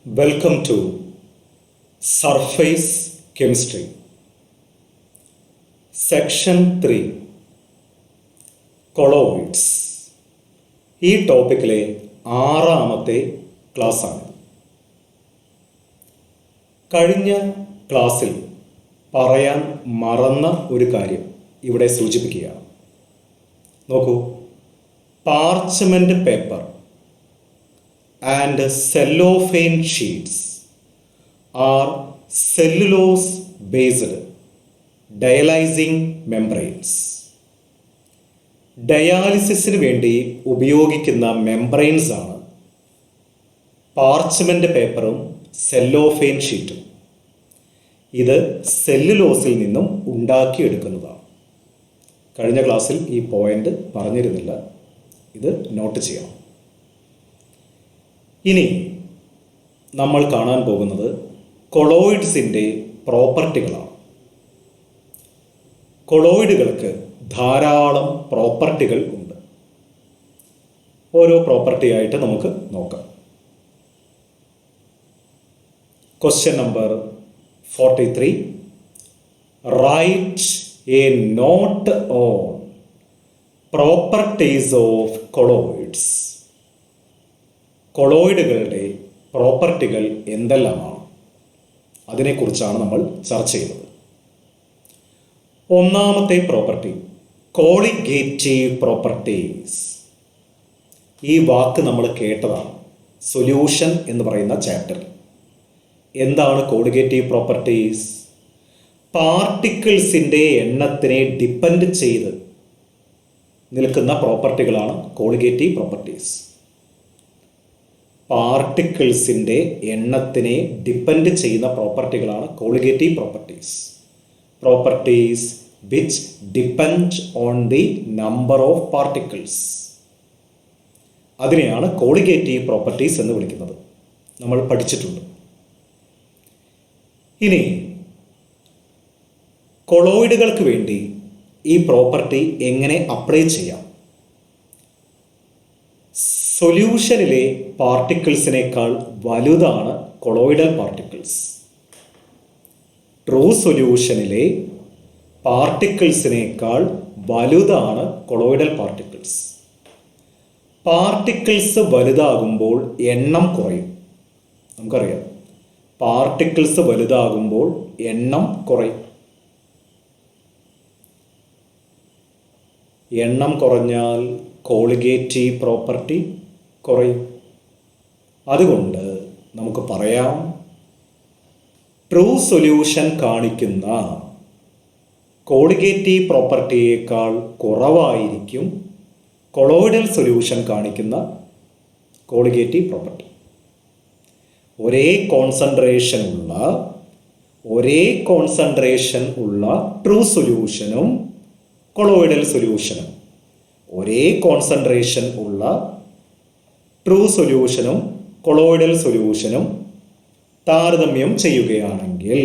Welcome to Surface Chemistry, Section 3, Colloids. ഈ ടോപ്പിക്കിലെ 6ാമത്തെ ക്ലാസ്സാണ്. കഴിഞ്ഞ ക്ലാസ്സിൽ പറയാൻ മറന്ന ഒരു കാര്യം ഇവിടെ സൂചിപ്പിക്കുകയാണ്. നോക്കൂ, parchment paper and cellophane sheets are cellulose based dialyzing membranes. ഡയാലിസിസിന് വേണ്ടി ഉപയോഗിക്കുന്ന മെംബ്രെയിൻസ് ആണ് പാർച്ച്മെൻറ്റ് പേപ്പറും സെല്ലോഫെയിൻ ഷീറ്റും. ഇത് സെല്ലുലോസിൽ നിന്നും ഉണ്ടാക്കിയെടുക്കുന്നതാണ്. കഴിഞ്ഞ ക്ലാസ്സിൽ ഈ പോയിന്റ് പറഞ്ഞിരുന്നില്ല, ഇത് നോട്ട് ചെയ്യണം. ഇനി നമ്മൾ കാണാൻ പോകുന്നത് കൊളോയിഡ്സിൻ്റെ പ്രോപ്പർട്ടികളാണ്. കൊളോയിഡുകൾക്ക് ധാരാളം പ്രോപ്പർട്ടികൾ ഉണ്ട്. ഓരോ പ്രോപ്പർട്ടി ആയിട്ട് നമുക്ക് നോക്കാം. Question number 43. Right a note on properties of colloids. കൊളോയിഡുകളുടെ പ്രോപ്പർട്ടികൾ എന്തെല്ലാമാണ്, അതിനെക്കുറിച്ചാണ് നമ്മൾ ചർച്ച ചെയ്യുന്നത്. ഒന്നാമത്തെ പ്രോപ്പർട്ടി കോളിഗേറ്റീവ് പ്രോപ്പർട്ടീസ്. ഈ വാക്ക് നമ്മൾ കേട്ടതാണ് സൊല്യൂഷൻ എന്ന് പറയുന്ന ചാപ്റ്ററിൽ. എന്താണ് കോളിഗേറ്റീവ് പ്രോപ്പർട്ടീസ്? പാർട്ടിക്കിൾസിൻ്റെ എണ്ണത്തിനെ ഡിപ്പെൻഡ് ചെയ്ത് നിൽക്കുന്ന പ്രോപ്പർട്ടികളാണ് കോളിഗേറ്റീവ് പ്രോപ്പർട്ടീസ്. പാർട്ടിക്കിൾസിൻ്റെ എണ്ണത്തിനെ ഡിപ്പെൻഡ് ചെയ്യുന്ന പ്രോപ്പർട്ടികളാണ് colligative properties. Properties which depend on the number of particles. അതിനെയാണ് കോളിഗേറ്റീവ് പ്രോപ്പർട്ടീസ് എന്ന് വിളിക്കുന്നത്. നമ്മൾ പഠിച്ചിട്ടുണ്ട്. ഇനി കൊളോയിഡുകൾക്ക് വേണ്ടി ഈ പ്രോപ്പർട്ടി എങ്ങനെ അപ്ലൈ ചെയ്യാം? സൊല്യൂഷനിലെ പാർട്ടിക്കിൾസിനേക്കാൾ വലുതാണ് കൊളോയിഡൽ പാർട്ടിക്കിൾസ്. ട്രൂ സൊല്യൂഷനിലെ പാർട്ടിക്കിൾസിനേക്കാൾ വലുതാണ് കൊളോയിഡൽ പാർട്ടിക്കിൾസ്. പാർട്ടിക്കിൾസ് വലുതാകുമ്പോൾ എണ്ണം കുറയും. നമുക്കറിയാം, പാർട്ടിക്കിൾസ് വലുതാകുമ്പോൾ എണ്ണം കുറയും. എണ്ണം കുറഞ്ഞാൽ കോളിഗേറ്റീവ് പ്രോപ്പർട്ടി കുറയും. അതുകൊണ്ട് നമുക്ക് പറയാം, ട്രൂ സൊല്യൂഷൻ കാണിക്കുന്ന കോളിഗേറ്റീവ് പ്രോപ്പർട്ടിയേക്കാൾ കുറവായിരിക്കും കൊളോയിഡൽ സൊല്യൂഷൻ കാണിക്കുന്ന കോളിഗേറ്റീവ് പ്രോപ്പർട്ടി. ഒരേ കോൺസെൻട്രേഷൻ ഉള്ള ട്രൂ സൊല്യൂഷനും കൊളോയിഡൽ സൊല്യൂഷനും, ഒരേ കോൺസെൻട്രേഷൻ ഉള്ള ട്രൂ സൊല്യൂഷനും കൊളോയിഡൽ സൊല്യൂഷനും താരതമ്യം ചെയ്യുകയാണെങ്കിൽ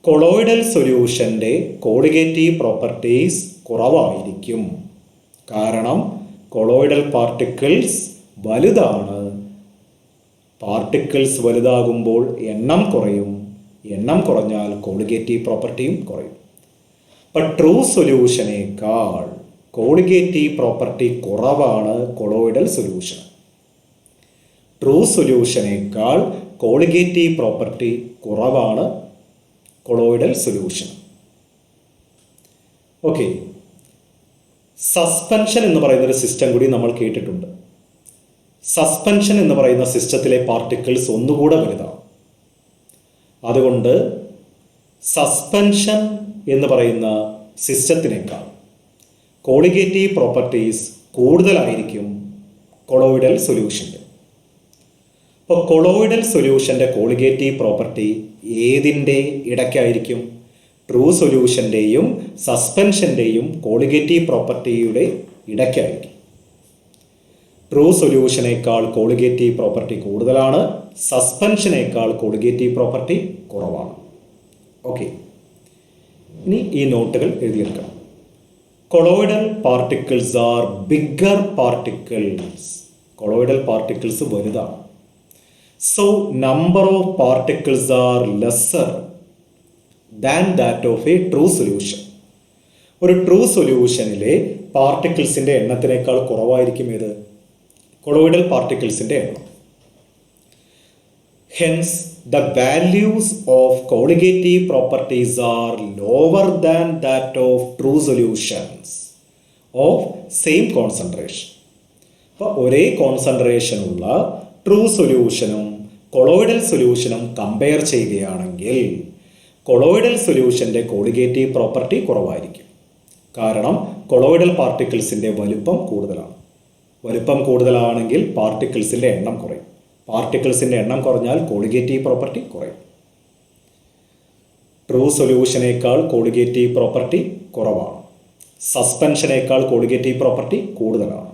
കൊളോയിഡൽ സൊല്യൂഷൻ്റെ കോളിഗേറ്റീവ് പ്രോപ്പർട്ടീസ് കുറവായിരിക്കും. കാരണം കൊളോയിഡൽ പാർട്ടിക്കിൾസ് വലുതാണ്. പാർട്ടിക്കിൾസ് വലുതാകുമ്പോൾ എണ്ണം കുറയും. എണ്ണം കുറഞ്ഞാൽ കോളിഗേറ്റീവ് പ്രോപ്പർട്ടിയും കുറയും. അപ്പം ട്രൂ സൊല്യൂഷനേക്കാൾ കോളിഗേറ്റീവ് പ്രോപ്പർട്ടി കുറവാണ് കൊളോയിഡൽ സൊല്യൂഷൻ. ട്രൂ സൊല്യൂഷനേക്കാൾ കോളിഗേറ്റീവ് പ്രോപ്പർട്ടി കുറവാണ് കൊളോയിഡൽ സൊല്യൂഷൻ. ഓക്കെ, സസ്പെൻഷൻ എന്ന് പറയുന്നൊരു സിസ്റ്റം കൂടി നമ്മൾ കേട്ടിട്ടുണ്ട്. സസ്പെൻഷൻ എന്ന് പറയുന്ന സിസ്റ്റത്തിലെ പാർട്ടിക്കിൾസ് ഒന്നുകൂടെ വലുതാണ്. അതുകൊണ്ട് സസ്പെൻഷൻ എന്ന് പറയുന്ന സിസ്റ്റത്തിനേക്കാൾ കോളിഗേറ്റീവ് പ്രോപ്പർട്ടീസ് കൂടുതലായിരിക്കും കൊളോയിഡൽ സൊല്യൂഷൻ്റെ. അപ്പോൾ കൊളോയിഡൽ സൊല്യൂഷൻ്റെ കോളിഗേറ്റീവ് പ്രോപ്പർട്ടി ഏതിൻ്റെ ഇടയ്ക്കായിരിക്കും? ട്രൂ സൊല്യൂഷൻ്റെയും സസ്പെൻഷൻ്റെയും കോളിഗേറ്റീവ് പ്രോപ്പർട്ടിയുടെ ഇടയ്ക്കായിരിക്കും. ട്രൂ സൊല്യൂഷനേക്കാൾ കോളിഗേറ്റീവ് പ്രോപ്പർട്ടി കൂടുതലാണ്, സസ്പെൻഷനേക്കാൾ കോളിഗേറ്റീവ് പ്രോപ്പർട്ടി കുറവാണ്. ഓക്കെ, ഇനി ഈ നോട്ടുകൾ എഴുതിയെടുക്കണം. Colloidal particles are bigger particles. Colloidal particles വലുതാണ്. So number of particles are lesser than that of a true solution. ഒരു ട്രൂ സൊല്യൂഷനിലെ പാർട്ടിക്കിൾസിൻ്റെ എണ്ണത്തിനേക്കാൾ കുറവായിരിക്കും ഏത്? കൊളോയിഡൽ പാർട്ടിക്കിൾസിൻ്റെ എണ്ണം. Hence the values of colligative properties are lower than that of true solutions of same concentration. അപ്പോൾ ഒരേ കോൺസെൻട്രേഷനുള്ള true സൊല്യൂഷനും colloidal സൊല്യൂഷനും compare ചെയ്യുകയാണെങ്കിൽ colloidal സൊല്യൂഷൻ്റെ colligative property കുറവായിരിക്കും. കാരണം കൊളോയിഡൽ പാർട്ടിക്കിൾസിൻ്റെ വലുപ്പം കൂടുതലാണ്. വലുപ്പം കൂടുതലാണെങ്കിൽ പാർട്ടിക്കിൾസിൻ്റെ എണ്ണം കുറയും. പാർട്ടിക്കിൾസിൻ്റെ എണ്ണം കുറഞ്ഞാൽ കോളിഗേറ്റീവ് പ്രോപ്പർട്ടി കുറയും. ട്രൂ സൊല്യൂഷനേക്കാൾ കോളിഗേറ്റീവ് പ്രോപ്പർട്ടി കുറവാണ്. സസ്പെൻഷനേക്കാൾ കോളിഗേറ്റീവ് പ്രോപ്പർട്ടി കൂടുതലാണ്.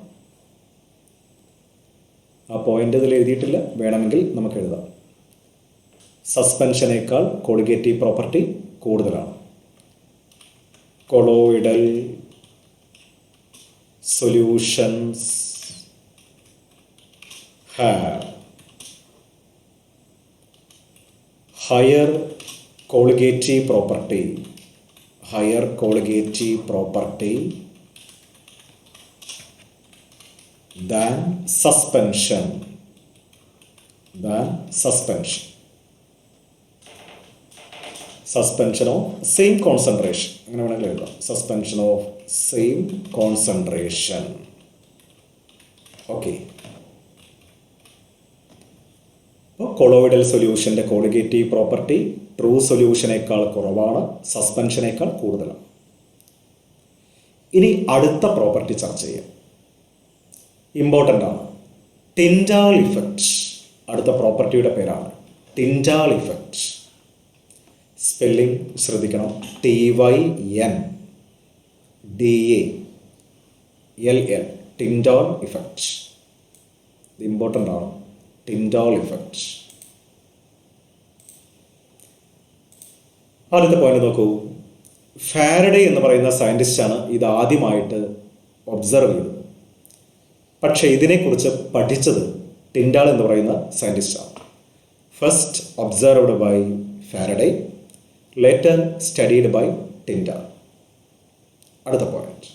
ആ പോയിന്റ് ഇതിൽ എഴുതിയിട്ടില്ല, വേണമെങ്കിൽ നമുക്ക് എഴുതാം. സസ്പെൻഷനേക്കാൾ കോളിഗേറ്റീവ് പ്രോപ്പർട്ടി കൂടുതലാണ്. Colloidal solutions have higher colligative property than suspension. Suspension of same concentration. അങ്ങനെ വേണമെങ്കിൽ എഴുതാം. Suspension of same concentration. Okay. അപ്പോൾ കൊളോയിഡൽ സൊല്യൂഷൻ്റെ കോളിഗേറ്റീവ് പ്രോപ്പർട്ടി ട്രൂ സൊല്യൂഷനേക്കാൾ കുറവാണ്, സസ്പെൻഷനേക്കാൾ കൂടുതലാണ്. ഇനി അടുത്ത പ്രോപ്പർട്ടി ചർച്ച ചെയ്യാം. ഇമ്പോർട്ടൻ്റ് ആണ്. Tyndall effect. അടുത്ത പ്രോപ്പർട്ടിയുടെ പേരാണ് ടിൻഡാൽ ഇഫക്റ്റ്. സ്പെല്ലിംഗ് ശ്രദ്ധിക്കണം. TYNDALL. Tyndall effect. ഇത് ഇമ്പോർട്ടൻ്റ് ആണ്. Tyndall effect. അടുത്ത പോയിന്റ് നോക്കൂ. ഫാരഡേ എന്ന് പറയുന്ന സയൻറ്റിസ്റ്റാണ് ഇത് ആദ്യമായിട്ട് ഒബ്സർവ് ചെയ്തത്. പക്ഷേ ഇതിനെക്കുറിച്ച് പഠിച്ചത് ടിൻഡാൽ എന്ന് പറയുന്ന സയൻറ്റിസ്റ്റാണ്. First observed by Faraday, later studied by Tyndall. അടുത്ത point.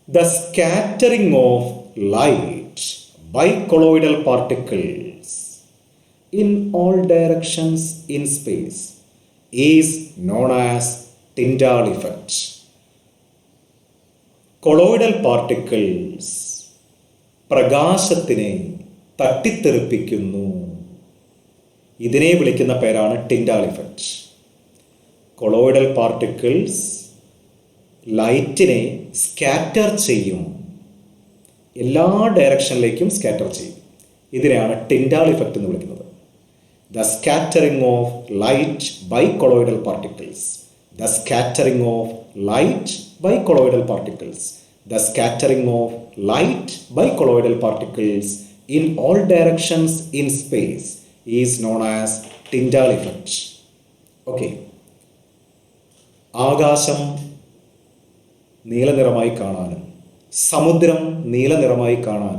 The scattering of light by colloidal particles in all directions in space is known as Tyndall effect. കൊളോയിഡൽ പാർട്ടിക്കിൾസ് പ്രകാശത്തിനെ തട്ടിത്തെറിപ്പിക്കുന്നു. ഇതിനെ വിളിക്കുന്ന പേരാണ് ടിൻഡാൽ ഇഫക്റ്റ്. കൊളോയിഡൽ പാർട്ടിക്കിൾസ് ലൈറ്റിനെ സ്കാറ്റർ ചെയ്യും, എല്ലാ ഡയറക്ഷനിലേക്കും സ്കാറ്റർ ചെയ്യും. ഇതിനെയാണ് ടിൻഡാൽ ഇഫക്റ്റ് എന്ന് വിളിക്കുന്നത്. The scattering of light by colloidal particles. The scattering of light by colloidal particles. The scattering of light by colloidal particles in all directions in space is known as Tyndall effect. Okay. ആകാശം നീലനിറമായി കാണാനും സമുദ്രം നീലനിറമായി കാണാൻ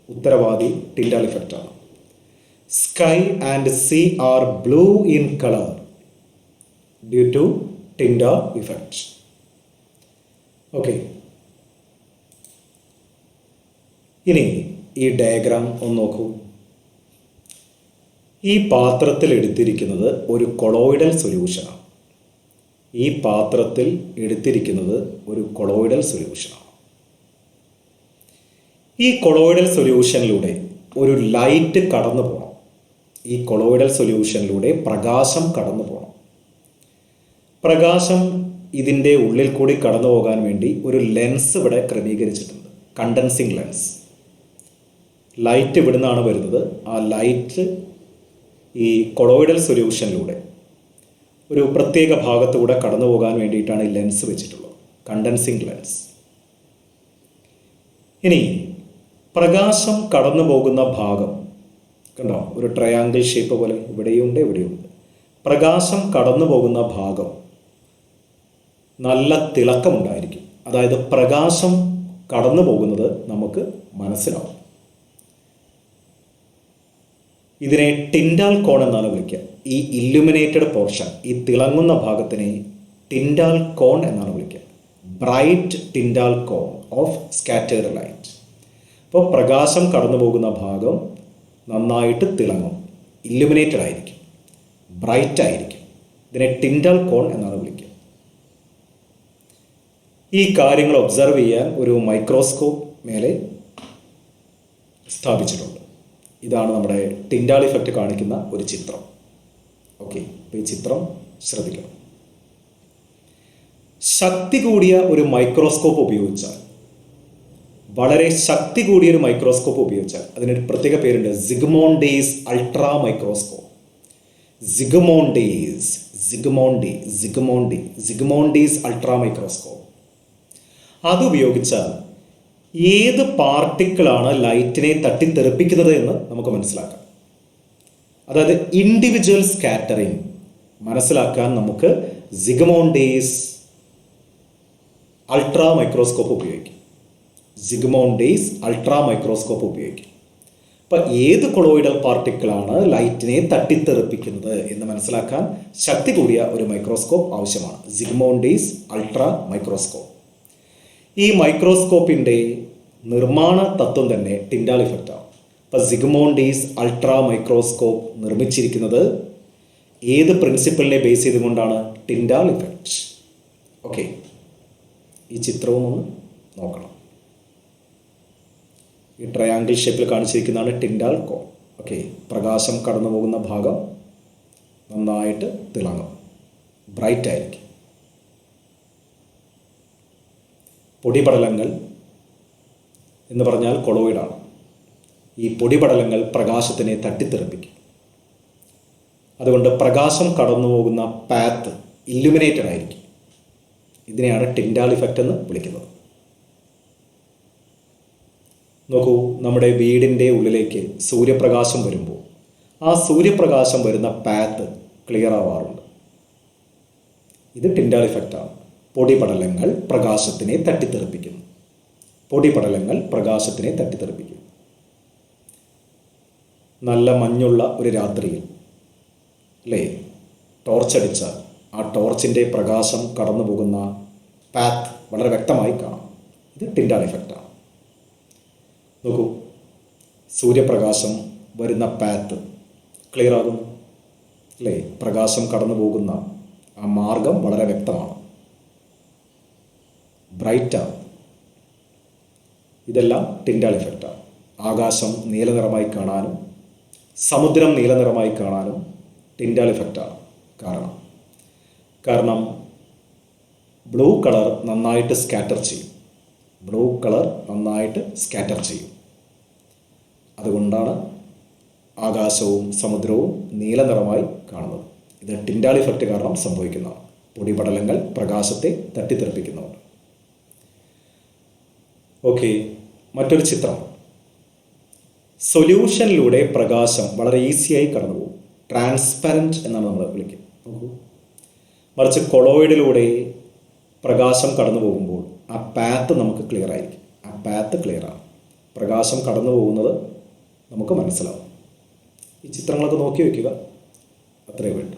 ഉത്തരവാദി Tyndall ഇഫക്റ്റാണ്. Sky and sea are blue in colour due to Tyndall effect. Okay. ഇനി ഈ ഡയഗ്രാം ഒന്ന് നോക്കൂ. ഈ പാത്രത്തിൽ എടുത്തിരിക്കുന്നത് ഒരു കൊളോയിഡൽ സൊല്യൂഷനാണ്. ഈ പാത്രത്തിൽ എടുത്തിരിക്കുന്നത് ഒരു കൊളോയിഡൽ സൊല്യൂഷനാണ്. ഈ കൊളോയിഡൽ സൊല്യൂഷനിലൂടെ ഒരു ലൈറ്റ് കടന്നു പോകണം. ഈ കൊളോയിഡൽ സൊല്യൂഷനിലൂടെ പ്രകാശം കടന്നു പോകണം. പ്രകാശം ഇതിൻ്റെ ഉള്ളിൽ കൂടി കടന്നു പോകാൻ വേണ്ടി ഒരു ലെൻസ് ഇവിടെ ക്രമീകരിച്ചിട്ടുണ്ട്. Condensing lens. ലൈറ്റ് ഇവിടെ നിന്നാണ് വരുന്നത്. ആ ലൈറ്റ് ഈ കൊളോയിഡൽ സൊല്യൂഷനിലൂടെ ഒരു പ്രത്യേക ഭാഗത്തുകൂടെ കടന്നു പോകാൻ വേണ്ടിയിട്ടാണ് ഈ ലെൻസ് വെച്ചിട്ടുള്ളത്. Condensing lens. ഇനി പ്രകാശം കടന്നു പോകുന്ന ഭാഗം കണ്ടോ, ഒരു ട്രയാങ്കിൾ ഷേപ്പ് പോലെ ഇവിടെയുണ്ട് ഇവിടെയുണ്ട്. പ്രകാശം കടന്നു പോകുന്ന ഭാഗം നല്ല തിളക്കമുണ്ടായിരിക്കും. അതായത് പ്രകാശം കടന്നു പോകുന്നത് നമുക്ക് മനസ്സിലാവും. ഇതിനെ ടിൻഡാൽ കോൺ എന്നാണ് വിളിക്കുക. ഈ ഇല്ലുമിനേറ്റഡ് പോർഷൻ, ഈ തിളങ്ങുന്ന ഭാഗത്തിനെ ടിൻഡാൽ കോൺ എന്നാണ് വിളിക്കുക. Bright Tyndall cone of scattered light. അപ്പോൾ പ്രകാശം കടന്നു പോകുന്ന ഭാഗം നന്നായിട്ട് തിളങ്ങും, ഇല്ലുമിനേറ്റഡ് ആയിരിക്കും, ബ്രൈറ്റ് ആയിരിക്കും. ഇതിനെ ടിൻഡാൽ കോൺ എന്നാണ് വിളിക്കുക. ഈ കാര്യങ്ങൾ ഒബ്സർവ് ചെയ്യാൻ ഒരു മൈക്രോസ്കോപ്പ് മേലെ സ്ഥാപിച്ചിട്ടുണ്ട്. ഇതാണ് നമ്മുടെ ടിൻഡാൽ ഇഫക്റ്റ് കാണിക്കുന്ന ഒരു ചിത്രം. ഓക്കെ, അപ്പോൾ ഈ ചിത്രം ശ്രദ്ധിക്കണം. ശക്തി കൂടിയ ഒരു മൈക്രോസ്കോപ്പ് ഉപയോഗിച്ചാൽ, വളരെ ശക്തി കൂടിയ ഒരു മൈക്രോസ്കോപ്പ് ഉപയോഗിച്ചാൽ, അതിനൊരു പ്രത്യേക പേരുണ്ട്, Zsigmondy's ultra microscope. Zsigmondy's ultra microscope. അതുപയോഗിച്ചാൽ ഏത് പാർട്ടിക്കിളാണ് ലൈറ്റിനെ തട്ടിത്തെറിപ്പിക്കുന്നത് എന്ന് നമുക്ക് മനസ്സിലാക്കാം. അതായത് ഇൻഡിവിജ്വൽ സ്കാറ്ററിങ് മനസ്സിലാക്കാൻ നമുക്ക് സിഗ്മോണ്ടേസ് അൾട്രാ മൈക്രോസ്കോപ്പ് ഉപയോഗിക്കും. അപ്പം ഏത് കൊളോയിഡൽ പാർട്ടിക്കിളാണ് ലൈറ്റിനെ തട്ടിത്തെറിപ്പിക്കുന്നത് എന്ന് മനസ്സിലാക്കാൻ ശക്തി കൂടിയ ഒരു മൈക്രോസ്കോപ്പ് ആവശ്യമാണ്. സിഗ്മോണ്ടേസ് അൾട്രാ മൈക്രോസ്കോപ്പ്. ഈ മൈക്രോസ്കോപ്പിൻ്റെ നിർമ്മാണ തത്വം തന്നെ ടിൻഡാൽ ഇഫക്റ്റാണ്. അപ്പോൾ സിഗ്മോണ്ടേസ് അൾട്രാ മൈക്രോസ്കോപ്പ് നിർമ്മിച്ചിരിക്കുന്നത് ഏത് പ്രിൻസിപ്പിളിനെ ബേസ് ചെയ്തുകൊണ്ടാണ്? Tyndall effect. ഓക്കെ, ഈ ചിത്രവും ഒന്ന് നോക്കണം. ഈ ട്രയാങ്കിൾ ഷേപ്പിൽ കാണിച്ചിരിക്കുന്നതാണ് ടിൻഡാൽ കോൺ. ഓക്കെ, പ്രകാശം കടന്നു പോകുന്ന ഭാഗം നന്നായിട്ട് തിളങ്ങും, ബ്രൈറ്റ് ആയിരിക്കും. പൊടിപടലങ്ങൾ എന്ന് പറഞ്ഞാൽ കൊളോയിഡാണ്. ഈ പൊടിപടലങ്ങൾ പ്രകാശത്തിനെ തട്ടിത്തെറിപ്പിക്കും. അതുകൊണ്ട് പ്രകാശം കടന്നു പോകുന്ന പാത്ത് ഇല്ലുമിനേറ്റഡ് ആയിരിക്കും. ഇതിനെയാണ് ടിൻഡാൽ ഇഫക്റ്റ് എന്ന് വിളിക്കുന്നത്. നോക്കൂ, നമ്മുടെ വീടിൻ്റെ ഉള്ളിലേക്ക് സൂര്യപ്രകാശം വരുമ്പോൾ ആ സൂര്യപ്രകാശം വരുന്ന പാത്ത് ക്ലിയർ ആവാറുണ്ട്. ഇത് ടിൻഡാൽ ഇഫക്റ്റാണ്. പൊടിപടലങ്ങൾ പ്രകാശത്തിനെ തട്ടിത്തെറിപ്പിക്കുന്നു. നല്ല മഞ്ഞുള്ള ഒരു രാത്രിയിൽ അല്ലേ, ടോർച്ചടിച്ചാൽ ആ ടോർച്ചിൻ്റെ പ്രകാശം കടന്നു പോകുന്ന പാത്ത് വളരെ വ്യക്തമായി കാണാം. ഇത് ടിൻഡാൽ ഇഫക്റ്റാണ്. നോക്കൂ, സൂര്യപ്രകാശം വരുന്ന പാത്ത് ക്ലിയർ ആകുന്നു അല്ലേ, പ്രകാശം കടന്നു പോകുന്ന ആ മാർഗം വളരെ വ്യക്തമാണ്, ബ്രൈറ്റാണ്. ഇതെല്ലാം ടിൻഡാൽ ഇഫക്റ്റാണ്. ആകാശം നീലനിറമായി കാണാനും സമുദ്രം നീലനിറമായി കാണാനും ടിൻഡാൽ ഇഫക്റ്റാണ് കാരണം ബ്ലൂ കളർ നന്നായിട്ട് സ്കാറ്റർ ചെയ്യും. അതുകൊണ്ടാണ് ആകാശവും സമുദ്രവും നീലനിറമായി കാണുന്നത്. ഇത് ടിൻഡാൽ ഇഫക്റ്റ് കാരണം സംഭവിക്കുന്നതാണ്. പൊടിപടലങ്ങൾ പ്രകാശത്തെ തട്ടിത്തെറിപ്പിക്കുന്നതാണ്. ഓക്കെ, മറ്റൊരു ചിത്രം. സൊല്യൂഷനിലൂടെ പ്രകാശം വളരെ ഈസിയായി കടന്നു പോകും. ട്രാൻസ്പെറൻറ്റ് എന്നാണ് നമ്മൾ വിളിക്കുക. നോക്കൂ, മറിച്ച് കൊളോയിഡിലൂടെ പ്രകാശം കടന്നു പോകുമ്പോൾ ആ പാത്ത് നമുക്ക് ക്ലിയർ ആയിരിക്കും. ആ പാത്ത് ക്ലിയറാണ്, പ്രകാശം കടന്നു പോകുന്നത് നമുക്ക് മനസ്സിലാവും. ഈ ചിത്രങ്ങളൊക്കെ നോക്കി വയ്ക്കുക, അത്രേ വേണ്ട.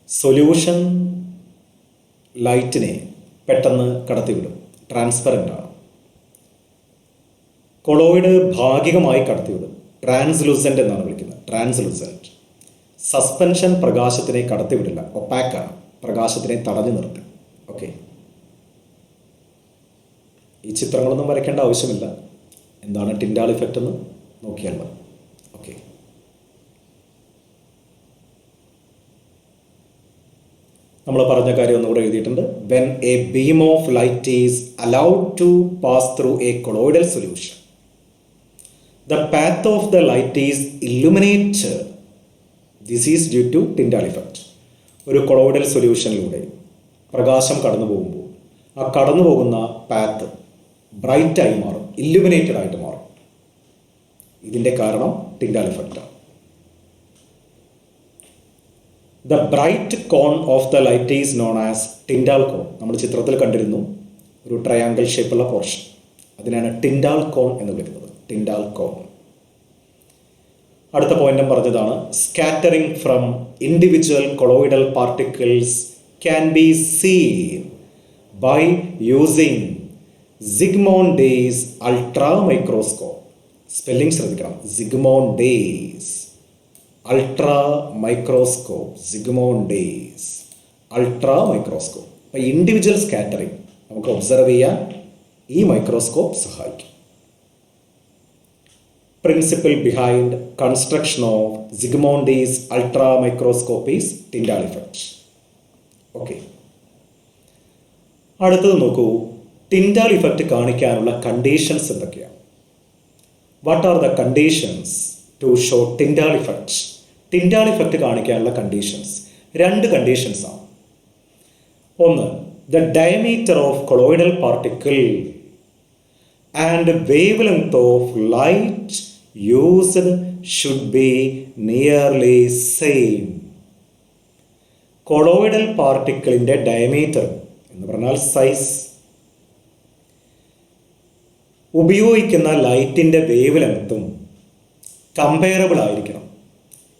സൊല്യൂഷൻ ലൈറ്റിനെ പെട്ടെന്ന് കടത്തിവിടും, ട്രാൻസ്പെറൻ്റ് ആണ്. കൊളോയിഡ് ഭാഗികമായി കടത്തിവിടും, ട്രാൻസ്ലൂസൻ്റ് എന്നാണ് വിളിക്കുന്നത്. ട്രാൻസ്ലൂസൻ്റ്. സസ്പെൻഷൻ പ്രകാശത്തിനെ കടത്തിവിടില്ല, ഒപ്പാക്കാണ്, പ്രകാശത്തിനെ തടഞ്ഞു നിർത്തും. ഓക്കെ, ഈ ചിത്രങ്ങളൊന്നും വരയ്ക്കേണ്ട ആവശ്യമില്ല. എന്താണ് ടിൻഡാൽ ഇഫക്റ്റ് എന്ന് നോക്കിയാൽ മതി. ഓക്കെ, നമ്മൾ പറഞ്ഞ കാര്യം ഒന്നുകൂടെ എഴുതിയിട്ടുണ്ട്. When a beam of light is allowed to pass through a colloidal solution, the path of the light is illuminated. This is due to Tyndall effect. ഒരു കൊളോയിഡൽ സൊല്യൂഷനിലൂടെ പ്രകാശം കടന്നു പോകുമ്പോൾ ആ കടന്നു പോകുന്ന പാത്ത് ബ്രൈറ്റായി മാറും, ഇല്ലുമിനേറ്റഡ് ആയിട്ട് മാറും. ഇതിൻ്റെ കാരണം ടിൻഡാൽ ഇഫക്റ്റാണ്. The bright cone of the light is known as Tyndall cone. നമ്മൾ ചിത്രത്തിൽ കണ്ടിരുന്നു ഒരു ട്രയാങ്കിൾ ഷേപ്പുള്ള പോർഷൻ, അതിനാണ് ടിൻഡാൽ കോൺ എന്ന് വിളിക്കുന്നത്. Tyndall cone. അടുത്ത പോയിന്റും പറഞ്ഞതാണ് scattering from individual colloidal particles can be seen by using Zsigmondy's ultra microscope. Spelling ശ്രദ്ധിക്കണം, Zsigmondy's ultra microscope, Zsigmondy's ultra microscope. അപ്പോൾ ഇൻഡിവിജ്വൽ സ്കാറ്ററിംഗ് നമുക്ക് ഒബ്സർവ് ചെയ്യാൻ ഈ മൈക്രോസ്കോപ്പ് സഹായിക്കും. Principle behind construction of Zsigmondy's ultra microscope is Tyndall effect. Okay, അടുത്തത് നോക്കൂ, Tyndall effect കാണിക്കാനുള്ള conditions എന്തൊക്കെയാണ്? What are the conditions to show Tyndall effect? Tyndall effect കാണിക്കാനുള്ള കണ്ടീഷൻസ് 2 കണ്ടീഷൻസ് ആണ്. ഒന്ന്, the diameter of colloidal particle and wavelength of light used should be nearly same. Colloidal പാർട്ടിക്കിളിൻ്റെ diameter എന്ന് പറഞ്ഞാൽ size, ഉപയോഗിക്കുന്ന ലൈറ്റിൻ്റെ wave ലെങ്ത്തും comparable ആയിരിക്കണം,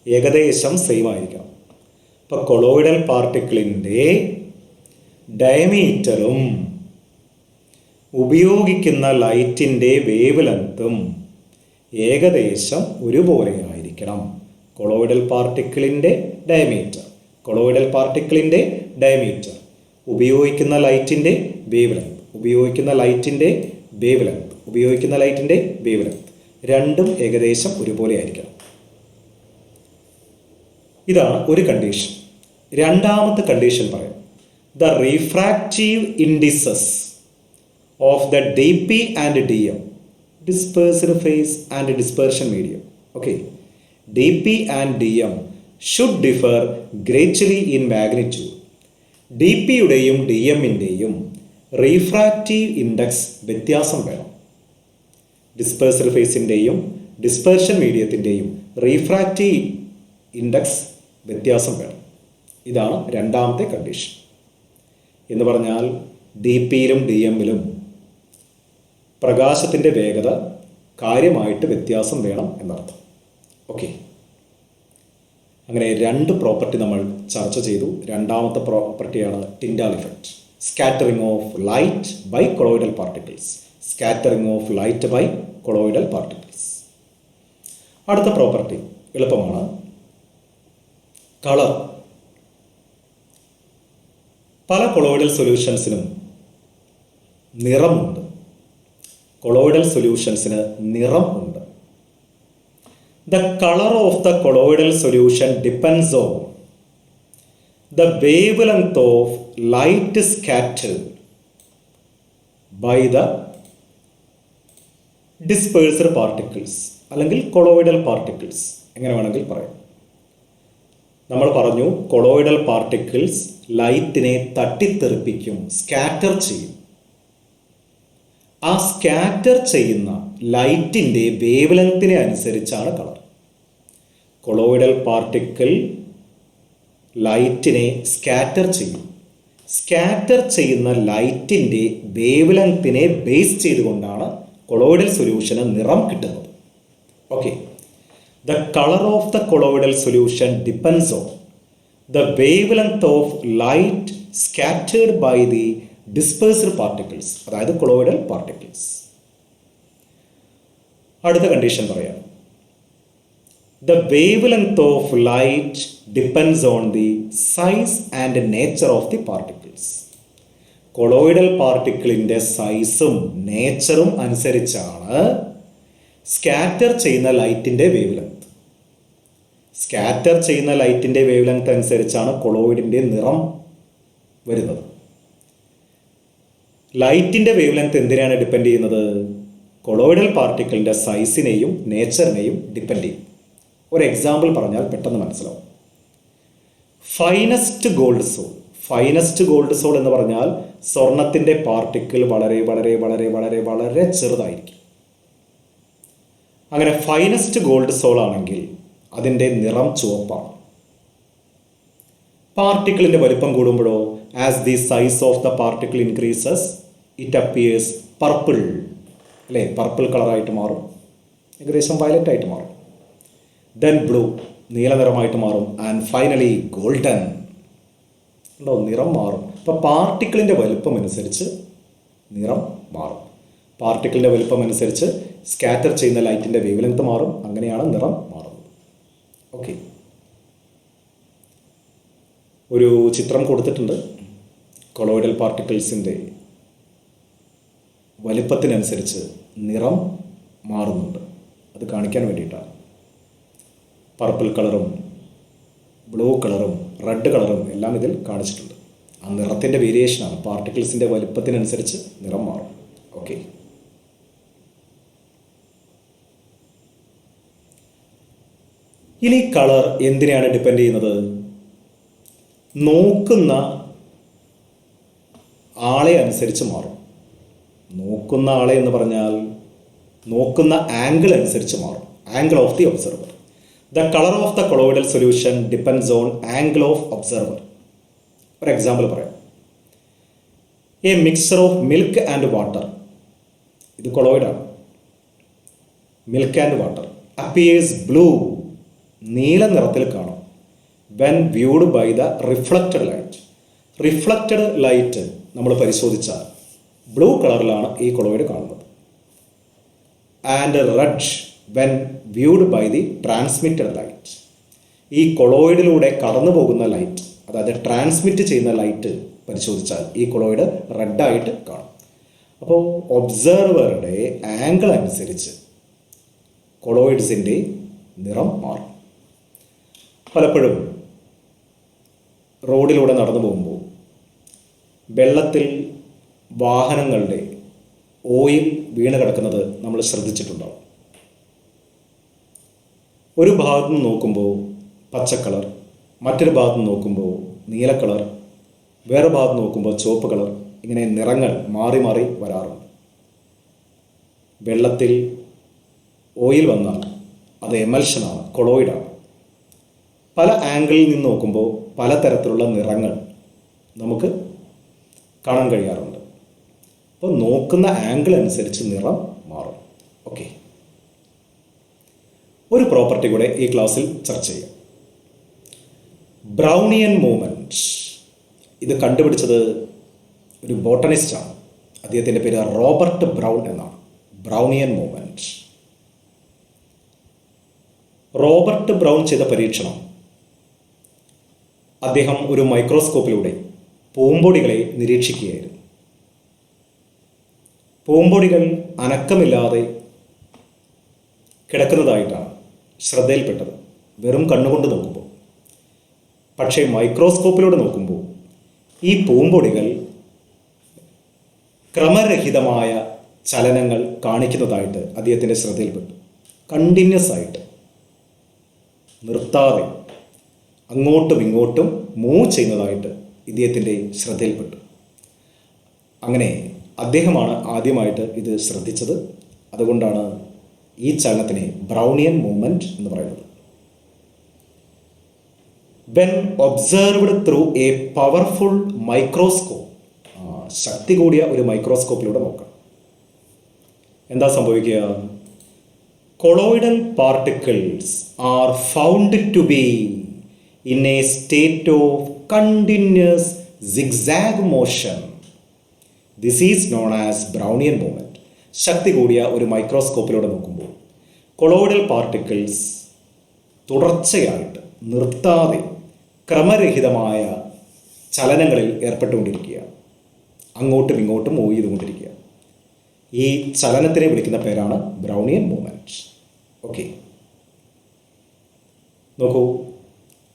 ഏകദേശം സെയിം ആയിരിക്കണം. ഇപ്പോൾ കൊളോയിഡൽ പാർട്ടിക്കിളിൻ്റെ ഡയമീറ്ററും ഉപയോഗിക്കുന്ന ലൈറ്റിൻ്റെ വേവ് ലെങ്ത്തും ഏകദേശം ഒരുപോലെ ആയിരിക്കണം. കൊളോയിഡൽ പാർട്ടിക്കിളിൻ്റെ ഡയമീറ്റർ, കൊളോയിഡൽ പാർട്ടിക്കിളിൻ്റെ ഡയമീറ്റർ, ഉപയോഗിക്കുന്ന ലൈറ്റിൻ്റെ വേവ് ലെങ്ത്, ഉപയോഗിക്കുന്ന ലൈറ്റിൻ്റെ വേവ് ലെങ്ത്, ഉപയോഗിക്കുന്ന ലൈറ്റിൻ്റെ വേവ് ലെങ്ത് രണ്ടും ഏകദേശം ഒരുപോലെ ആയിരിക്കണം. ഇതാണ് ഒരു കണ്ടീഷൻ. രണ്ടാമത്തെ കണ്ടീഷൻ പറയാം, the refractive indices of the D P and D M, dispersed phase and dispersion medium. Okay, D P and D M should differ greatly in magnitude. D പിയുടെയും D എമ്മിൻ്റെയും റീഫ്രാക്റ്റീവ് ഇൻഡെക്സ് വ്യത്യാസം വേണം. Dispersed ഫേസിൻ്റെയും dispersion മീഡിയത്തിൻ്റെയും refractive index വ്യത്യാസം വേണം. ഇതാണ് രണ്ടാമത്തെ കണ്ടീഷൻ. എന്ന് പറഞ്ഞാൽ ഡി പിയിലും ഡി എമ്മിലും പ്രകാശത്തിൻ്റെ വേഗത കാര്യമായിട്ട് വ്യത്യാസം വേണം എന്നർത്ഥം. ഓക്കെ, അങ്ങനെ 2 പ്രോപ്പർട്ടി നമ്മൾ ചർച്ച ചെയ്തു. രണ്ടാമത്തെ പ്രോപ്പർട്ടിയാണ് Tyndall effect, scattering of light by colloidal particles, scattering of light by colloidal particles. അടുത്ത പ്രോപ്പർട്ടി എളുപ്പമാണ്, കളർ. പല കൊളോയിഡൽ സൊല്യൂഷൻസിനും നിറമുണ്ട്. കൊളോയിഡൽ സൊല്യൂഷൻസിന് നിറം ഉണ്ട്. The colour of the colloidal solution depends on the wavelength of light scattered by the dispersed particles, അല്ലെങ്കിൽ colloidal particles, എങ്ങനെ വേണമെങ്കിൽ പറയാം. നമ്മൾ പറഞ്ഞു കൊളോയിഡൽ പാർട്ടിക്കിൾസ് ലൈറ്റിനെ തട്ടിത്തെറിപ്പിക്കും, സ്കാറ്റർ ചെയ്യും. ആ സ്കാറ്റർ ചെയ്യുന്ന ലൈറ്റിൻ്റെ വേവ് ലെങ്തിനെ അനുസരിച്ചാണ് കളർ. കൊളോയിഡൽ പാർട്ടിക്കിൾ ലൈറ്റിനെ സ്കാറ്റർ ചെയ്യും. സ്കാറ്റർ ചെയ്യുന്ന ലൈറ്റിൻ്റെ വേവ് ലെങ്തിനെ ബേസ് ചെയ്തുകൊണ്ടാണ് കൊളോയിഡൽ സൊല്യൂഷന് നിറം കിട്ടുന്നത്. Okay, the colour of the colloidal solution depends on the wavelength of light scattered by the dispersed particles, അതായത് കൊളോയിഡൽ പാർട്ടിക്കിൾസ്. അടുത്ത കണ്ടീഷൻ പറയാം, the wavelength of light depends on the size and nature of the particles. Colloidal പാർട്ടിക്കിളിൻ്റെ സൈസും നേച്ചറും അനുസരിച്ചാണ് scatter ചെയ്യുന്ന ലൈറ്റിൻ്റെ wave length. Scatter ചെയ്യുന്ന ലൈറ്റിൻ്റെ വേവ് ലെങ്ത് അനുസരിച്ചാണ് കൊളോയിഡിൻ്റെ നിറം വരുന്നത്. ലൈറ്റിൻ്റെ വേവ് ലെങ്ത് എന്തിനാണ് ഡിപ്പെൻഡ് ചെയ്യുന്നത്? കൊളോയിഡൽ പാർട്ടിക്കിളിൻ്റെ സൈസിനെയും നേച്ചറിനെയും ഡിപ്പെൻഡ് ചെയ്യും. ഒരു എക്സാമ്പിൾ പറഞ്ഞാൽ പെട്ടെന്ന് മനസ്സിലാവും. Finest gold sol. Finest gold sol എന്ന് പറഞ്ഞാൽ സ്വർണത്തിൻ്റെ പാർട്ടിക്കിൾ വളരെ വളരെ വളരെ വളരെ വളരെ ചെറുതായിരിക്കും. അങ്ങനെ ഫൈനസ്റ്റ് ഗോൾഡ് സോൾ ആണെങ്കിൽ അതിൻ്റെ നിറം ചുവപ്പാണ്. പാർട്ടിക്കിളിൻ്റെ വലിപ്പം കൂടുമ്പോഴോ, as the size of the particle increases it appears purple, അല്ലേ? പർപ്പിൾ കളറായിട്ട് മാറും. ഏകദേശം വയലറ്റ് ആയിട്ട് മാറും. ദെൻ ബ്ലൂ, നീല നിറമായിട്ട് മാറും. And finally golden. ഉണ്ടോ, നിറം മാറും. അപ്പോൾ പാർട്ടിക്കിളിൻ്റെ വലുപ്പം അനുസരിച്ച് നിറം മാറും. പാർട്ടിക്കിളിൻ്റെ വലുപ്പം അനുസരിച്ച് സ്കാറ്റർ ചെയ്യുന്ന ലൈറ്റിൻ്റെ വേവ് ലെങ്ത് മാറും. അങ്ങനെയാണ് നിറം മാറുന്നത്. ഓക്കെ, ഒരു ചിത്രം കൊടുത്തിട്ടുണ്ട്. കൊളോയിഡൽ പാർട്ടിക്കിൾസിൻ്റെ വലിപ്പത്തിനനുസരിച്ച് നിറം മാറുന്നുണ്ട്. അത് കാണിക്കാൻ വേണ്ടിയിട്ടാണ്. പർപ്പിൾ കളറും ബ്ലൂ കളറും റെഡ് കളറും എല്ലാം ഇതിൽ കാണിച്ചിട്ടുണ്ട്. ആ നിറത്തിൻ്റെ വേരിയേഷനാണ്. പാർട്ടിക്കിൾസിൻ്റെ വലിപ്പത്തിനനുസരിച്ച് നിറം മാറും. ഓക്കെ, ഇനി കളർ എന്തിനെയാണ് ഡിപ്പെൻഡ് ചെയ്യുന്നത്? നോക്കുന്ന ആളെ അനുസരിച്ച് മാറും. നോക്കുന്ന ആളെ എന്ന് പറഞ്ഞാൽ നോക്കുന്ന ആംഗിൾ അനുസരിച്ച് മാറും. Angle of the observer. The colour of the colloidal solution depends on angle of observer. ഒരു എക്സാമ്പിൾ പറയാം. A mixture of milk and water, ഇത് കൊളോയിഡാണ്. Milk and water appears blue, നീല നിറത്തിൽ കാണും. When viewed by the reflected light. Reflected light നമ്മൾ പരിശോധിച്ചാൽ blue കളറിലാണ് ഈ കൊളോയിഡ് കാണുന്നത്. And red when viewed by the transmitted light. ഈ കൊളോയിഡിലൂടെ കടന്നു പോകുന്ന ലൈറ്റ്, അതായത് ട്രാൻസ്മിറ്റ് ചെയ്യുന്ന ലൈറ്റ് പരിശോധിച്ചാൽ ഈ കൊളോയിഡ് റെഡായിട്ട് കാണും. അപ്പോൾ ഒബ്സർവറുടെ ആംഗിൾ അനുസരിച്ച് കൊളോയിഡ്സിൻ്റെ നിറം മാറും. പലപ്പോഴും റോഡിലൂടെ നടന്നു പോകുമ്പോൾ വെള്ളത്തിൽ വാഹനങ്ങളുടെ ഓയിൽ വീണ് കിടക്കുന്നത് നമ്മൾ ശ്രദ്ധിച്ചിട്ടുണ്ടാവും. ഒരു ഭാഗത്തു നിന്ന് നോക്കുമ്പോൾ പച്ച കളർ, മറ്റൊരു ഭാഗത്തു നിന്ന് നോക്കുമ്പോൾ നീല കളർ, വേറെ ഭാഗത്ത് നോക്കുമ്പോൾ ചുവപ്പ് കളർ, ഇങ്ങനെ നിറങ്ങൾ മാറി മാറി വരാറുണ്ട്. വെള്ളത്തിൽ ഓയിൽ വന്നാൽ അത് എമൽഷനാണ്, കൊളോയിഡാണ്. പല ആംഗിളിൽ നിന്ന് നോക്കുമ്പോൾ പലതരത്തിലുള്ള നിറങ്ങൾ നമുക്ക് കാണാൻ കഴിയാറുണ്ട്. അപ്പോൾ നോക്കുന്ന ആംഗിൾ അനുസരിച്ച് നിറം മാറും. ഓക്കെ, ഒരു പ്രോപ്പർട്ടി കൂടെ ഈ ക്ലാസ്സിൽ ചർച്ച ചെയ്യാം. Brownian movement. ഇത് കണ്ടുപിടിച്ചത് ഒരു ബോട്ടണിസ്റ്റാണ്. അദ്ദേഹത്തിൻ്റെ പേര് റോബർട്ട് ബ്രൗൺ എന്നാണ്. Brownian movement. റോബർട്ട് ബ്രൗൺ ചെയ്ത പരീക്ഷണം, അദ്ദേഹം ഒരു മൈക്രോസ്കോപ്പിലൂടെ പൂമ്പൊടികളെ നിരീക്ഷിക്കുകയായിരുന്നു. പൂമ്പൊടികൾ അനക്കമില്ലാതെ കിടക്കുന്നതായിട്ടാണ് ശ്രദ്ധയിൽപ്പെട്ടത് വെറും കണ്ണുകൊണ്ട് നോക്കുമ്പോൾ. പക്ഷേ മൈക്രോസ്കോപ്പിലൂടെ നോക്കുമ്പോൾ ഈ പൂമ്പൊടികൾ ക്രമരഹിതമായ ചലനങ്ങൾ കാണിക്കുന്നതായിട്ട് അദ്ദേഹത്തിൻ്റെ ശ്രദ്ധയിൽപ്പെട്ടു. കണ്ടിന്യൂസ് ആയിട്ട്, നിർത്താതെ അങ്ങോട്ടും ഇങ്ങോട്ടും മൂവ് ചെയ്യുന്നതായിട്ട് ഇദ്ദേഹത്തിൻ്റെ ശ്രദ്ധയിൽപ്പെട്ടു. അങ്ങനെ അദ്ദേഹമാണ് ആദ്യമായിട്ട് ഇത് ശ്രദ്ധിച്ചത്. അതുകൊണ്ടാണ് ഈ ചലനത്തിനെ ബ്രൗണിയൻ മൂവ്മെൻറ്റ് എന്ന് പറയുന്നത്. When observed through a powerful microscope. ശക്തി കൂടിയ ഒരു മൈക്രോസ്കോപ്പിലൂടെ നോക്കാം. എന്താ സംഭവിക്കുക? Colloidal particles are found to be in a state of continuous zigzag motion. This is known as Brownian movement. ശക്തി കൂടിയ ഒരു മൈക്രോസ്കോപ്പിലൂടെ നോക്കുമ്പോൾ കൊളോയിഡൽ പാർട്ടിക്കിൾസ് തുടർച്ചയായിട്ട്, നിർത്താതെ, ക്രമരഹിതമായ ചലനങ്ങളിൽ ഏർപ്പെട്ടുകൊണ്ടിരിക്കുക, അങ്ങോട്ടും ഇങ്ങോട്ടും മൂവ് ചെയ്തുകൊണ്ടിരിക്കുക. ഈ ചലനത്തിനെ വിളിക്കുന്ന പേരാണ് ബ്രൗണിയൻ മൂവ്മെൻറ്റ്. ഓക്കെ, നോക്കൂ,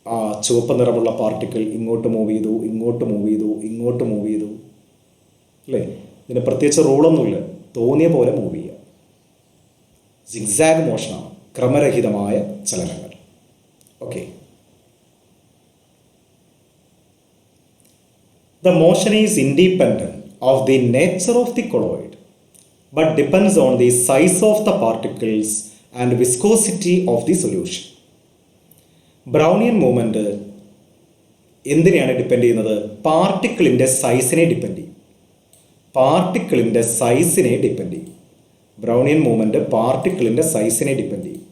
ആ ചുവപ്പ് നിറമുള്ള പാർട്ടിക്കിൾ ഇങ്ങോട്ട് മൂവ് ചെയ്തു, ഇങ്ങോട്ട് മൂവ് ചെയ്തു, ഇങ്ങോട്ട് മൂവ് ചെയ്തു, അല്ലേ? ഇതിന് പ്രത്യേകിച്ച് റൂളൊന്നുമില്ല, തോന്നിയ പോലെ മൂവ് ചെയ്യുക. സിഗ്സാഗ് മോഷനാണ്, ക്രമരഹിതമായ ചലനങ്ങൾ. Okay, the motion is independent of the nature of the colloid but depends on the size of the particles and viscosity of the solution. Brownian movement എന്തിനെയാണ് ഡിപ്പെൻഡ് ചെയ്യുന്നത്? പാർട്ടിക്കിളിൻ്റെ സൈസിനെ ഡിപ്പെൻഡ് ചെയ്യും. പാർട്ടിക്കിളിൻ്റെ സൈസിനെ ഡിപ്പെൻഡ് ചെയ്യും. ബ്രൗണിയൻ മൂവ്മെൻറ്റ് പാർട്ടിക്കിളിൻ്റെ സൈസിനെ ഡിപ്പെൻഡ് ചെയ്യും.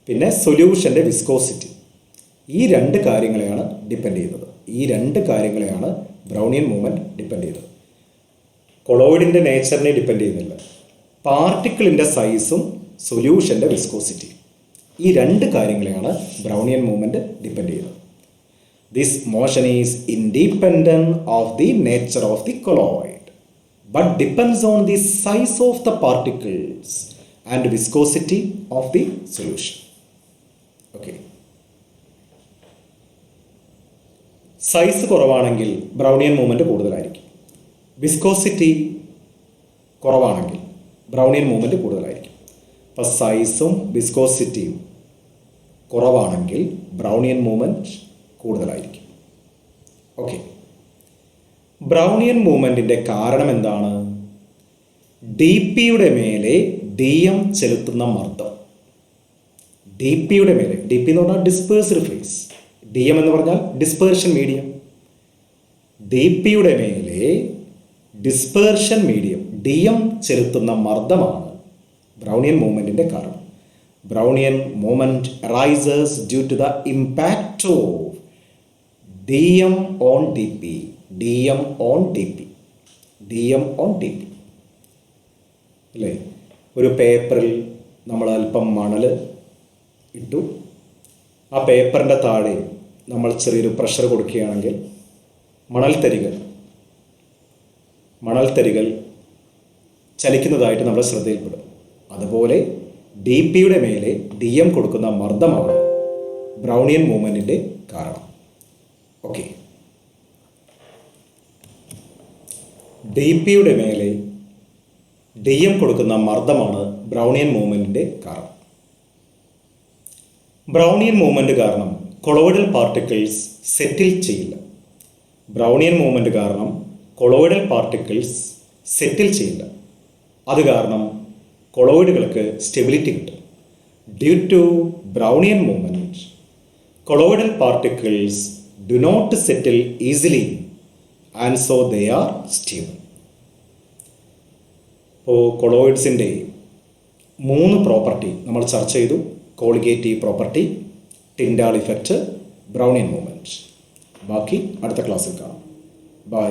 പിന്നെ സൊല്യൂഷൻ്റെ വിസ്കോസിറ്റി. ഈ രണ്ട് കാര്യങ്ങളെയാണ് ഡിപ്പെൻഡ് ചെയ്യുന്നത്. ഈ രണ്ട് കാര്യങ്ങളെയാണ് ബ്രൗണിയൻ മൂവ്മെൻറ്റ് ഡിപ്പെൻഡ് ചെയ്യുന്നത്. കൊളോയിഡിൻ്റെ നേച്ചറിനെ ഡിപ്പെൻഡ് ചെയ്യുന്നില്ല. പാർട്ടിക്കിളിൻ്റെ സൈസും സൊല്യൂഷൻ്റെ വിസ്കോസിറ്റി, ഈ രണ്ട് കാര്യങ്ങളെയാണ് ബ്രൗണിയൻ മൂവ്മെൻറ്റ് ഡിപ്പെൻഡ് ചെയ്യുന്നത്. This motion is independent of the nature of the colloid but depends on the size of the particles and viscosity of the solution. Okay, size കുറവാണെങ്കിൽ Brownian movement കൂടുതലായിരിക്കും. Viscosity കുറവാണെങ്കിൽ Brownian movement കൂടുതലായിരിക്കും. അപ്പോൾ സൈസും വിസ്കോസിറ്റിയും കുറവാണെങ്കിൽ Brownian movement കൂടുതലായിരിക്കും. Okay, Brownian മൂവ്മെൻറ്റിൻ്റെ കാരണം എന്താണ്? ഡി പിയുടെ മേലെ ഡി എം ചെലുത്തുന്ന മർദ്ദം. ഡി പിയുടെ മേലെ, ഡി പി എന്ന് പറഞ്ഞാൽ ഡിസ്പേഴ്സ്ഡ് ഫേസ്, ഡി എം എന്ന് പറഞ്ഞാൽ ഡിസ്പേർഷൻ മീഡിയം. ഡി പിയുടെ മേലെ ഡിസ്പേർഷൻ മീഡിയം ഡി എം ചെലുത്തുന്ന മർദ്ദമാണ് ബ്രൗണിയൻ മൂവ്മെൻറ്റിൻ്റെ കാരണം. Brownian movement rises due to the impact of D M on D P. D M on D P, D M on D P അല്ലേ? ഒരു പേപ്പറിൽ നമ്മൾ അല്പം മണൽ ഇട്ടു, ആ പേപ്പറിൻ്റെ താഴെ നമ്മൾ ചെറിയൊരു പ്രഷർ കൊടുക്കുകയാണെങ്കിൽ മണൽത്തരികൾ ചലിക്കുന്നതായിട്ട് നമ്മൾ ശ്രദ്ധയിൽപ്പെടും. അതുപോലെ ഡി പിയുടെ മേലെ ഡി എം കൊടുക്കുന്ന മർദ്ദമാണ് ബ്രൗണിയൻ മൂവ്മെൻറ്റിൻ്റെ കാരണം. ഓക്കെ, ഡി പിയുടെ മേലെ ഡി എം കൊടുക്കുന്ന മർദ്ദമാണ് ബ്രൗണിയൻ മൂവ്മെൻറ്റിൻ്റെ കാരണം. ബ്രൗണിയൻ മൂവ്മെൻറ്റ് കാരണം കൊളോയിഡൽ പാർട്ടിക്കിൾസ് സെറ്റിൽ ചെയ്യില്ല. ബ്രൗണിയൻ മൂവ്മെൻറ്റ് കാരണം കൊളോയിഡൽ പാർട്ടിക്കിൾസ് സെറ്റിൽ ചെയ്യില്ല. അത് കാരണം കൊളോയിഡുകൾക്ക് സ്റ്റെബിലിറ്റി കിട്ടും. Due to Brownian movement colloidal particles do not settle easily and so they are stable. ഇപ്പോൾ കൊളോയിഡ്സിൻ്റെ 3 പ്രോപ്പർട്ടി നമ്മൾ ചർച്ച ചെയ്തു. Colligative property, Tyndall effect, Brownian movement. ബാക്കി അടുത്ത ക്ലാസ്സിൽ കാണാം. ബൈ.